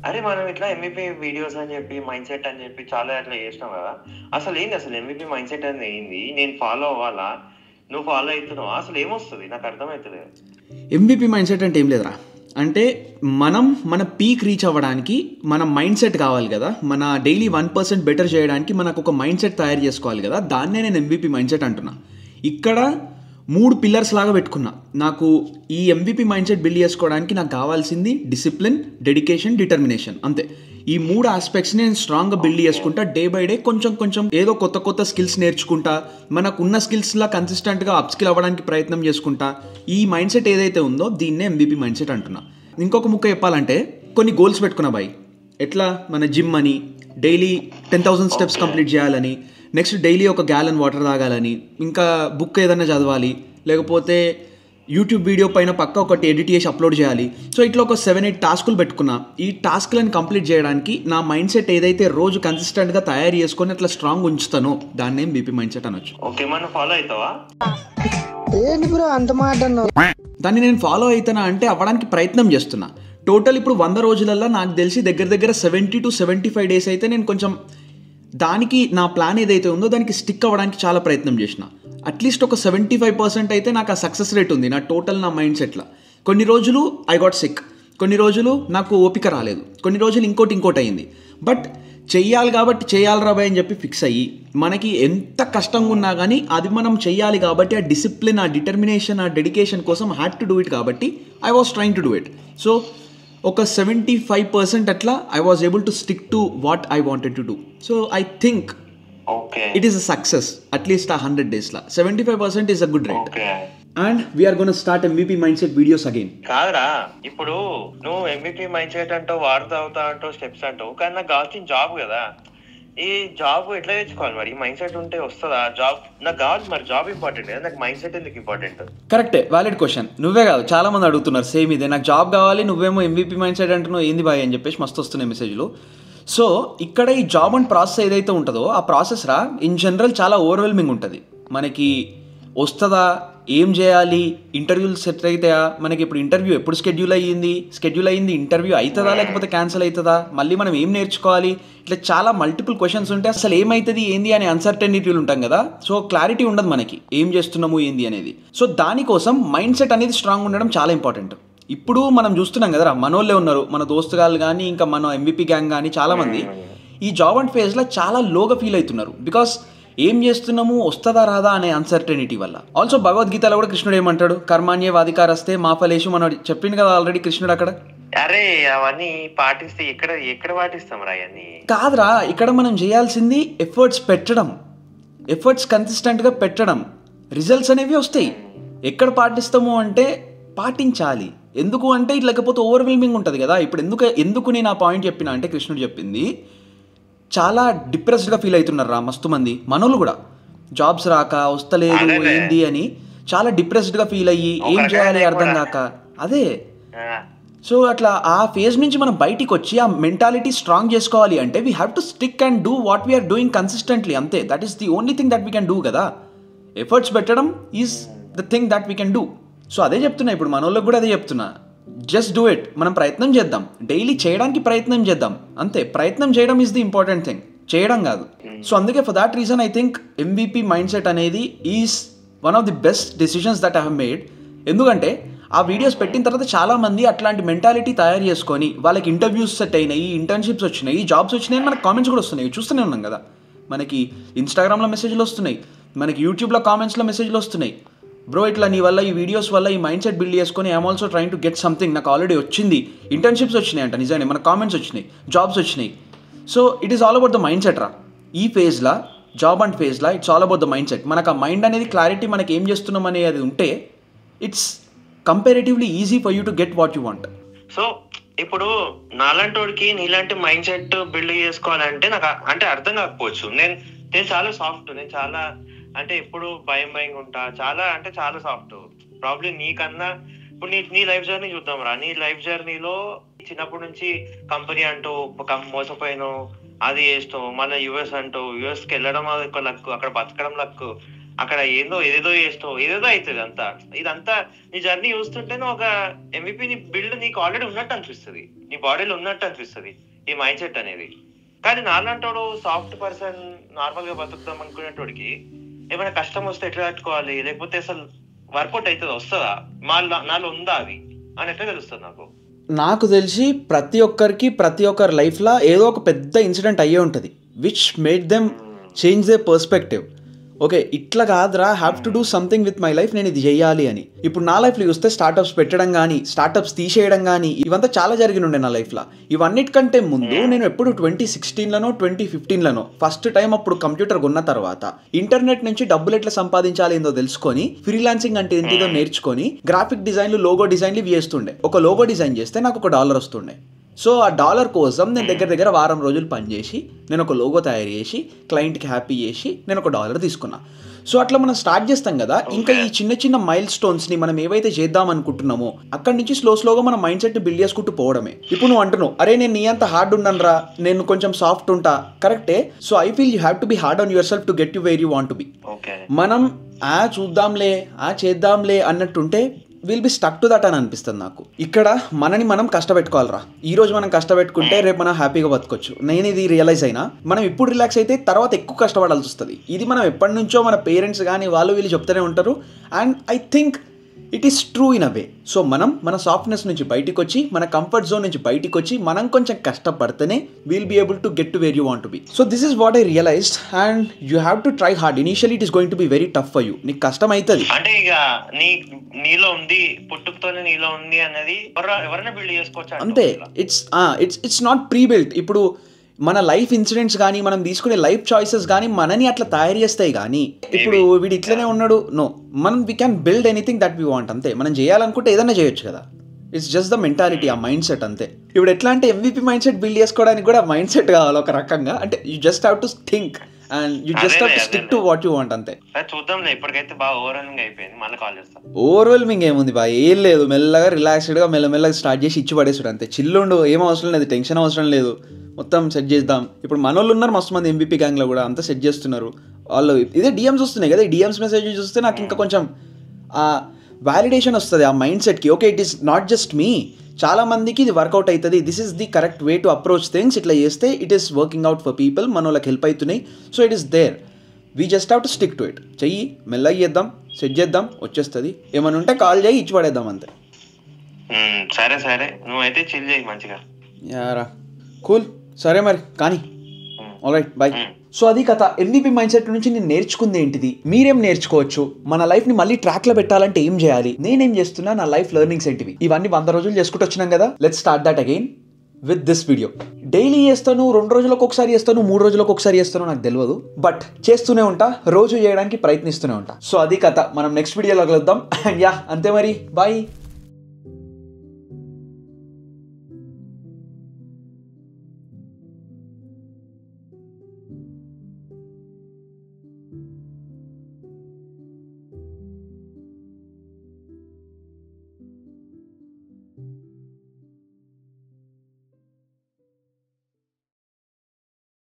అరే మనం ఇట్లా ఎంవిపి వీడియోస్ అని చెప్పి మైండ్ సెట్ అని చెప్పి చాలా అట్లా చేసినాం కదా. అసలు ఎంవిపి మైండ్ సెట్ అనేది ఏంది? నేను ఫాలో అవ్వాలా? నువ్వు ఫాలో అవుతున్నావా? అసలు ఏమొస్తుంది నాకు అర్థమవుతలేదు. ఎంవిపి మైండ్ సెట్ అంటే ఏం లేదురా, అంటే మన పీక్ రీచ్ అవ్వడానికి మన మైండ్ సెట్ కావాలి కదా. మన డైలీ 1% బెటర్ చేయడానికి మనకు ఒక మైండ్ సెట్ తయారు చేసుకోవాలి కదా. దాన్నే నేను ఎంవిపి మైండ్ సెట్ అంటున్నా. ఇక్కడ 3 పిల్లర్స్ లాగా పెట్టుకున్నా. నాకు ఈ ఎంవిపి మైండ్ సెట్ బిల్డ్ చేసుకోవడానికి నాకు కావాల్సింది డిసిప్లిన్, డెడికేషన్, డిటర్మినేషన్, అంతే. ఈ 3 ఆస్పెక్ట్స్ని నేను స్ట్రాంగ్గా బిల్డ్ చేసుకుంటా. డే బై డే కొంచెం ఏదో కొత్త స్కిల్స్ నేర్చుకుంటా. మనకున్న స్కిల్స్లా కన్సిస్టెంట్గా అప్స్కిల్ అవ్వడానికి ప్రయత్నం చేసుకుంటా. ఈ మైండ్ సెట్ ఏదైతే ఉందో దీన్నే ఎంవిపి మైండ్ సెట్ అంటున్నా. ఇంకొక ముక్క చెప్పాలంటే కొన్ని గోల్స్ పెట్టుకున్నా బాయ్. ఎట్లా మన జిమ్ అని, డైలీ 10,000 స్టెప్స్ కంప్లీట్ చేయాలని, నెక్స్ట్ డైలీ ఒక గ్యాలన్ వాటర్ తాగాలని, ఇంకా బుక్ ఏదైనా చదవాలి, లేకపోతే యూట్యూబ్ వీడియో పైన పక్క ఒకటి ఎడిట్ చేసి అప్లోడ్ చేయాలి. సో ఇట్లా ఒక 7-8 టాస్కులు పెట్టుకున్నా. ఈ టాస్క్లను కంప్లీట్ చేయడానికి నా మైండ్ సెట్ ఏదైతే రోజు కన్సిస్టెంట్గా తయారు చేసుకొని అట్లా స్ట్రాంగ్ ఉంచుతానో దాన్ని ఎంవిపి మైండ్ సెట్ అనొచ్చు. ఓకే, మనం ఫాలో అవుతావా? ఏంటి బ్రో అంత మాట అన్నావు? దాన్ని నేను ఫాలో అవుతానా అంటే అవ్వడానికి ప్రయత్నం చేస్తున్నా. టోటల్ ఇప్పుడు 100 రోజులలో నాకు తెలిసి దగ్గర 70 to 75 డేస్ అయితే నేను కొంచెం దానికి నా ప్లాన్ ఏదైతే ఉందో దానికి స్టిక్ అవ్వడానికి చాలా ప్రయత్నం చేసిన. అట్లీస్ట్ ఒక 75% అయితే నాకు ఆ సక్సెస్ రేట్ ఉంది నా నా మైండ్ సెట్లో. కొన్ని రోజులు ఐ గాట్ సిక్, కొన్ని రోజులు నాకు ఓపిక రాలేదు, కొన్ని రోజులు ఇంకోటి అయింది. బట్ చెయ్యాలి కాబట్టి చేయాలి రాబాయ్ అని చెప్పి ఫిక్స్ అయ్యి, మనకి ఎంత కష్టంగా ఉన్నా కానీ అది మనం చెయ్యాలి కాబట్టి ఆ డిసిప్లిన్, ఆ డిటర్మినేషన్, ఆ డెడికేషన్ కోసం హ్యాడ్ టు డూ ఇట్ కాబట్టి I was trying to do it. So ఒక 75% అట్లా I was able to stick to what I wanted to do. So I think it is a success at least ఆ 100 డేస్లో. 75% is a good rate. And we're gonna start MVP mind set videos again. కాదురా, ఇప్పుడు నువ్వు MVP mind set అంటావు, వాడుతా అవుతా అంటావు, steps అంటావు, కానీ నాకు కావాల్సిన జాబ్ కదా. ఈ జాబ్ ఎట్లా తెచ్చుకోవాలి మరి? మైండ్ సెట్ ఉంటే వస్తుందా జాబ్? నాకు కావాలి మరి జాబ్ ఇంపార్టెంట్ కదా, నాకు మైండ్ సెట్ ఎందుకు ఇంపార్టెంట్? కరెక్టే, వ్యాలిడ్ క్వశ్చన్. నువ్వే కాదు చాలా మంది అడుగుతున్నారు సేమ్ ఇదే, నాకు జాబ్ కావాలి, నువ్వేమో ఎంవిపి మైండ్ సెట్ అంటున్నావు ఏంది బాయ్ అని చెప్పేసి మస్తు వస్తున్నాయి మెసేజ్లు. సో ఇక్కడ ఈ జాబ్ అండ్ ప్రాసెస్ ఏదైతే ఉంటుందో ఆ ప్రాసెస్ ఇన్ జనరల్ చాలా ఓవర్వెల్మింగ్ ఉంటుంది. మనకి వస్తుందా, ఏం చేయాలి, ఇంటర్వ్యూలు సెట్ అవుతాయా, మనకి ఇప్పుడు ఇంటర్వ్యూ ఎప్పుడు స్కెడ్యూల్ అయ్యింది, ఇంటర్వ్యూ అవుతుందా లేకపోతే క్యాన్సిల్ అవుతుందా, మళ్ళీ మనం ఏం నేర్చుకోవాలి, ఇట్లా చాలా మల్టిపుల్ క్వశ్చన్స్ ఉంటాయి. అసలు ఏమవుతుంది ఏంది అనే అన్సర్టెనిటీలు ఉంటాం కదా. సో క్లారిటీ ఉండదు మనకి ఏం చేస్తున్నాము ఏంది అనేది. సో దానికోసం మైండ్ సెట్ అనేది స్ట్రాంగ్ ఉండడం చాలా ఇంపార్టెంట్. ఇప్పుడు మనం చూస్తున్నాం కదా, మనోళ్ళే ఉన్నారు, మన దోస్తుగాళ్ళు కానీ ఇంకా మన ఎంవిపి గ్యాంగ్ కానీ చాలామంది ఈ జాబ్ అండ్ ఫేజ్లో చాలా లోగా ఫీల్ అవుతున్నారు. బికాస్ ఏం చేస్తున్నాము, వస్తుందా రాదా అనే అన్సర్టెనిటీ వల్ల. ఆల్సో భగవద్గీతలో కూడా కృష్ణుడు ఏమంటాడు, కర్మాణ్యేవాధికారస్తే మా ఫలేషు, మనం చెప్పింది కదా ఆల్రెడీ కృష్ణుడు అక్కడ. అరే అవన్నీ పాటిస్తే ఎక్కడ పాటిస్తాం రా అవన్నీ? కాదురా, ఇక్కడ మనం చేయాల్సింది ఎఫర్ట్స్ పెట్టడం, ఎఫర్ట్స్ కన్సిస్టెంట్గా పెట్టడం, రిజల్ట్స్ అనేవి వస్తాయి. ఎక్కడ పాటిస్తాము అంటే పాటించాలి. ఎందుకు అంటే ఇట్లా లేకపోతే ఓవర్వెల్మింగ్ ఉంటుంది కదా. ఇప్పుడు ఎందుకు నేను ఆ పాయింట్ చెప్పినా అంటే కృష్ణుడు చెప్పింది, చాలా డిప్రెస్డ్గా ఫీల్ అవుతున్నారు రా మస్తు మంది మనోళ్ళు కూడా, జాబ్స్ రాక వస్తలేదు ఏంది అని చాలా డిప్రెస్డ్గా ఫీల్ అయ్యి ఏం చేయాలి అర్థం కాక. అదే సో అట్లా ఆ ఫేజ్ నుంచి మనం బయటికి వచ్చి ఆ మెంటాలిటీ స్ట్రాంగ్ చేసుకోవాలి అంటే we have to stick and do what we are doing consistently, అంతే. That is the only thing that we can do కదా. ఎఫర్ట్స్ పెట్టడం is the thing that we can do. So అదే చెప్తున్నా, ఇప్పుడు మన వాళ్ళకి కూడా అదే చెప్తున్నా, జస్ట్ డూ ఇట్. మనం ప్రయత్నం చేద్దాం, డైలీ చేయడానికి ప్రయత్నం చేద్దాం, అంతే. ప్రయత్నం చేయడం ఈజ్ ది ఇంపార్టెంట్ థింగ్, చేయడం కాదు. సో అందుకే for that reason I think MVP mind set అనేది is one of the best decisions that I have made. ఎందుకంటే ఆ వీడియోస్ పెట్టిన తర్వాత చాలామంది అట్లాంటి మెంటాలిటీ తయారు చేసుకొని వాళ్ళకి ఇంటర్వ్యూస్ సెట్ అయినాయి, ఇంటర్న్షిప్స్ వచ్చినాయి, జాబ్స్ వచ్చినాయి అని మనకు కామెంట్స్ కూడా వస్తున్నాయి, చూస్తూనే ఉన్నాం కదా. మనకి ఇన్స్టాగ్రామ్లో మెసేజ్లు వస్తున్నాయి, మనకి యూట్యూబ్లో కామెంట్స్లో మెసేజ్లు వస్తున్నాయి, బ్రో ఇట్లా నీ వల్ల ఈ వీడియోస్ వల్ల ఈ మైండ్ సెట్ బిల్డ్ చేసుకొని I'm also trying to get something, నాకు ఆల్రెడీ వచ్చింది, ఇంటర్న్షిప్స్ వచ్చినాయి అంట, నిజానే మన కామెంట్స్ వచ్చినాయి, జాబ్స్ వచ్చినాయి. So it is all about the mind set రా. ఈ ఫేజ్లో జాబ్ అండ్ ఫేజ్లో it's all about the mind set. మనకు ఆ మైండ్ అనేది క్లారిటీ, మనకి ఏం చేస్తున్నాం అనేది ఉంటే it's comparatively easy for you to get what you want. So ఇప్పుడు నాలాంటి నీలాంటి మైండ్ సెట్ బిల్డ్ చేసుకోవాలంటే నాకు అంటే అర్థం కాకపోవచ్చు. నేను చాలా సాఫ్ట్, నేను చాలా అంటే ఎప్పుడు భయం ఉంటా, చాలా సాఫ్ట్. ప్రాబ్లీ నీకన్నా ఇప్పుడు నీ లైఫ్ జర్నీ చూద్దాం రా. నీ లైఫ్ జర్నీలో చిన్నప్పటి నుంచి కంపెనీ అంటూ మోసపోయాను, అది చేస్తావు, మళ్ళీ యుఎస్ అంటూ, యుఎస్కి వెళ్ళడం అది ఒక లక్, అక్కడ బతకడం లక్, అక్కడ ఏదేదో చేస్తావు, ఏదేదో అవుతుంది అంతా. ఇదంతా నీ జర్నీ చూస్తుంటే నువ్వు ఒక MVP నీ బిల్డ్ నీకు ఆల్రెడీ ఉన్నట్టు అనిపిస్తుంది, నీ బాడీలో ఉన్నట్టు అనిపిస్తుంది ఈ మైండ్ సెట్ అనేది. కానీ నాలంటోడు సాఫ్ట్ పర్సన్, నార్మల్ గా బతుకుతాం అనుకునేటోడికి ఏమైనా కష్టం వస్తే ఎట్లా తట్టుకోవాలి, లేకపోతే అసలు వర్కౌట్ అవుతుంది, వస్తుందా, నాలో ఉందా అది అని ఎట్లా తెలుస్తుంది నాకు? నాకు తెలిసి ప్రతి ఒక్కరి లైఫ్లో ఏదో ఒక పెద్ద ఇన్సిడెంట్ అయ్యే ఉంటుంది which made them change they perspective. Okay, ఇట్లా కాదురా, have to do something with my life, నేను ఇది చేయాలి అని. ఇప్పుడు నా లైఫ్లో చూస్తే స్టార్టప్స్ పెట్టడం కానీ, స్టార్టప్స్ తీసేయడం కానీ, ఇవంతా చాలా జరిగినుండే నా లైఫ్లో. ఇవన్నిటికంటే ముందు నేను ఎప్పుడు 2016లోనో 2015లోనో ఫస్ట్ టైం అప్పుడు కంప్యూటర్ కొన్న తర్వాత ఇంటర్నెట్ నుంచి డబ్బులు ఎట్లా సంపాదించాలి ఏందో తెలుసుకొని, ఫ్రీలాన్సింగ్ అంటే ఏంటిదో నేర్చుకొని, గ్రాఫిక్ డిజైన్లు, లోగో డిజైన్లు ఇవి చేస్తుండే. ఒక లోగో డిజైన్ చేస్తే నాకు $1 వస్తుండే. సో ఆ $1 కోసం నేను దగ్గర వారం రోజులు పనిచేసి నేను ఒక లోగో తయారు చేసి క్లయింట్కి హ్యాపీ చేసి నేను $1 తీసుకున్నా. సో అట్లా మనం స్టార్ట్ చేస్తాం కదా. ఇంకా ఈ చిన్న మైల్ స్టోన్స్ని మనం ఏవైతే చేద్దాం అనుకుంటున్నామో అక్కడి నుంచి స్లోగా మన మైండ్ సెట్ని బిల్డ్ చేసుకుంటూ పోవడమే. ఇప్పుడు నువ్వు అంటున్నావు, అరే నేను నీ అంత హార్డ్ ఉండనురా, నేను కొంచెం సాఫ్ట్ ఉంటా. కరెక్టే. So I feel you have to be hard on yourself to get you where you want to be. మనం చూద్దాంలే, చేద్దాంలే అన్నట్టుంటే will be stuck to that అని అనిపిస్తుంది నాకు. ఇక్కడ మనని మనం కష్టపెట్టుకోవాలరా. ఈ రోజు మనం కష్టపెట్టుకుంటే రేపు మనం హ్యాపీగా బతకొచ్చు. నేను ఇది రియలైజ్ అయినా, మనం ఇప్పుడు రిలాక్స్ అయితే తర్వాత ఎక్కువ కష్టపడాల్సి వస్తుంది. ఇది మనం ఎప్పటి నుంచో మన పేరెంట్స్ కానీ వీళ్ళు చెప్తూనే ఉంటారు. And I think it is true in a way. So మనం మన సాఫ్ట్నెస్ నుంచి బయటికి వచ్చి, మన కంఫర్ట్ జోన్ నుంచి బయటికి వచ్చి, మనం కొంచెం కష్టపడితేనే will be able to get to where you want to be. So this is what I realised. And you have to try hard. Initially it is going to be very tough for you. నీకు కష్టం అవుతుంది. అంటే ఇక నీలో ఉంది, పుట్టుకతోనే నీలో ఉంది అనేది ఎవరైనా బిల్డ్ చేసుకోవచ్చు అంతే. It's not pre built. ఇప్పుడు మన లైఫ్ ఇన్సిడెంట్స్ కానీ, మనం తీసుకునే లైఫ్ చాయిసెస్ కానీ మనని అట్లా తయారు చేస్తాయి. కానీ ఇప్పుడు వీడు ఇట్లనే ఉన్నాడు, నో, మనం we can build anything that we want. అంతే. మనం చేయాలనుకుంటే ఏదైనా చేయొచ్చు కదా. ఇట్స్ జస్ట్ ద మెంటాలిటీ, ఆ మైండ్ సెట్ అంతే. ఇప్పుడు ఎట్లా అంటే MVP మైండ్ సెట్ బిల్డ్ చేసుకోవడానికి కూడా మైండ్ సెట్ కావాలి ఒక రకంగా. అంటే you just have to think and you just have to stick to what you want. అంతే. చూద్దాంలే, ఇప్పటికైతే బాగా ఓవర్వెల్మింగ్ అయిపోయింది. మళ్ళీ కాల్ చేస్తాను. ఓవర్వెల్మింగ్ ఏముంది బా, ఏం లేదు. మెల్లగా రిలాక్స్డ్గా మెల్లమెల్లగా స్టార్ట్ చేసి ఇచ్చి పడేసాడు అంతే. చిల్లుండు, ఏం అవసరం లేదు, టెన్షన్ అవసరం లేదు. మొత్తం సెట్ చేద్దాం. ఇప్పుడు మనోళ్ళు ఉన్నారు మస్తు మంది MVP గ్యాంగ్లో కూడా, అంతా సెట్ చేస్తున్నారు వాళ్ళు. ఇదే DMs వస్తున్నాయి కదా, ఈ DMs మెసేజ్ చూస్తే నాకు ఇంకా కొంచెం వ్యాలిడేషన్ వస్తుంది ఆ మైండ్ సెట్కి. Okay, it is not just me, చాలా మందికి ఇది వర్కౌట్ అవుతుంది. This is the correct way to approach things. ఇట్లా చేస్తే it is working out for people, మన వాళ్ళకి హెల్ప్ అవుతున్నాయి. So it is there, we just have to stick to it. చెయ్యి, మెల్లగా చేద్దాం, సెట్ చేద్దాం, వచ్చేస్తుంది. ఏమైనా ఉంటే కాల్ చేయి, ఇచ్చి పడేద్దాం అంతే. సరే నువ్వైతే చిల్ చేయి మంచిగా. యారా, కూల్. సరే మరి కానీ, ఆల్రైట్, బాయ్. సో అది కథ. MVP మైండ్ సెట్ నుంచి నేను నేర్చుకుంది ఏంటిది, మీరేం నేర్చుకోవచ్చు, మన లైఫ్ ని మళ్ళీ ట్రాక్ లో పెట్టాలంటే ఏం చేయాలి, నేనేం చేస్తున్నా, నా లైఫ్ లెర్నింగ్స్ ఏంటివి, ఇవన్నీ 100 రోజులు చేసుకుంటూ వచ్చినాం కదా. Let's start that again with this video. Daily చేస్తాను, 2 రోజులకు ఒకసారి చేస్తాను, 3 రోజులకు ఒకసారి చేస్తాను, నాకు తెలియదు. బట్ చేస్తూనే ఉంటా, రోజు చేయడానికి ప్రయత్నిస్తూనే ఉంటా. సో అది కథ. మనం నెక్స్ట్ వీడియోలో కలుద్దాం. అండ్ యా, అంతే మరి, బాయ్.